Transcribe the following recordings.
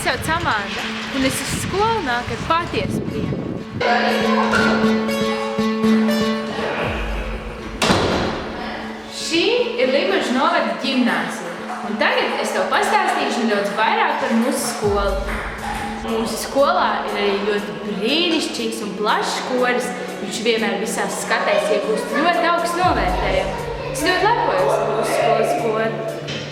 sauc Amanda, un es uz skolu nāku ar patiesu prieku. Šī ir Limbažu novada ģimnāzija, un tagad es tev pastāstīšu nedaudz vairāk par mūsu skolu. Mūsu skolā ir arī ļoti brīnišķīgs un plašs koris, viņš vienmēr visās skatēs iegūst ļoti augstu novērtējumu. Es ļoti lepojos ar mūsu skolas kori.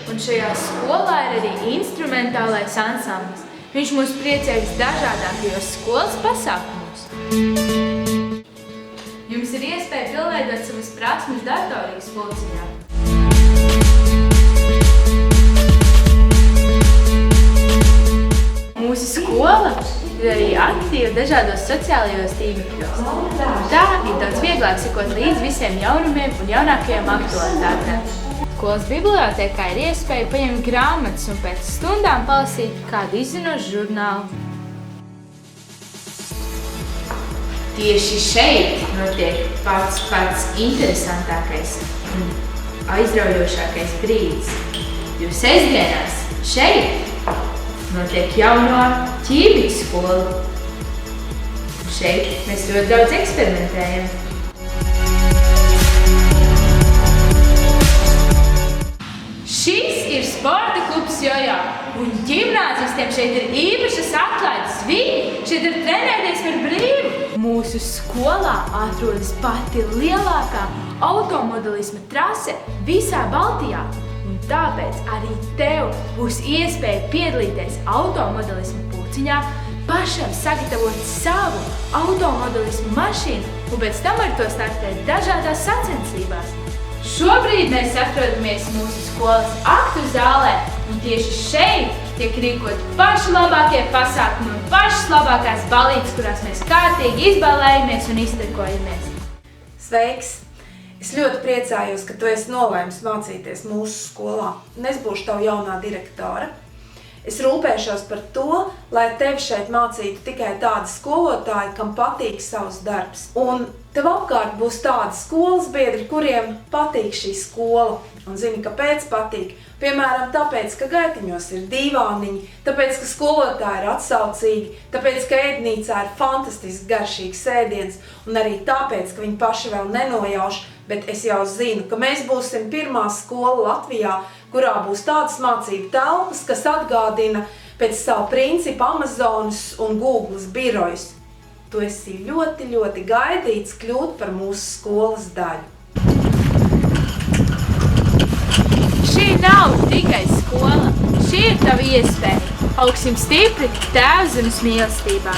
Un šajā skolā ir arī instrumentālais ansamblis. Viņš mūs priecē visdažādākajos skolas pasākumos. Jums ir iespēja pilnveidot savas prasmes datorīgas pulciņā. Mūsu skola ir arī aktīva dažādos sociālajos tīmekļos. Tā ir daudz vieglāk sekot līdz visiem jaunumiem un jaunākajām aktualitātēm. Skolas bibliotēkā ir iespēja paņemt grāmatas un pēc stundām palasīt kādu izzinošu žurnālu. Tieši šeit notiek pats interesantākais un aizraujošākais brīdis, jo sestdienās šeit notiek jauno ķīmijas skola. Šeit mēs ļoti daudz eksperimentējam. Šis ir sporta klubs Jojo, un ģimnāzistiem šeit ir īpašas atlaides. Viņi šeit ir trenēties par brīvu. Mūsu skolā atrodas pati lielākā automodelisma trase visā Baltijā. Un tāpēc arī tev būs iespēja piedalīties automodelisma pulciņā, pašam sagatavot savu automodelismu mašīnu un pēc tam ar to startēt dažādās sacensībās. Šobrīd mēs atrodamies mūsu skolas aktu zālē, un tieši šeit tiek rīkot paši labākie pasākumi un pašas labākās balītes, kurās mēs kārtīgi izbalējamies un iztekojamies. Sveiks! Es ļoti priecājos, ka tu esi nolēmis mācīties mūsu skolā, un es būšu tava jaunā direktore. Es rūpēšos par to, lai tevi šeit mācītu tikai tādi skolotāji, kam patīk savs darbs. Un tev apkārt būs tādi skolas biedri, kuriem patīk šī skola. Un zini, kāpēc patīk? Piemēram, tāpēc, ka gaitiņos ir dīvāniņi, tāpēc, ka skolotāji ir atsaucīgi, tāpēc, ka ēdnīcā ir fantastiski garšīgs ēdiens, un arī tāpēc, ka viņi paši vēl nenojauš, bet es jau zinu, ka mēs būsim pirmā skola Latvijā, kurā būs tādas mācību telpas, kas atgādina pēc savu principu Amazonas un Googles birojus. Tu esi ļoti, ļoti gaidīts kļūt par mūsu skolas daļu. Šī nav tikai skola, šī ir tava iespēja. Augsim stipri Tēvzemes mīlestībā.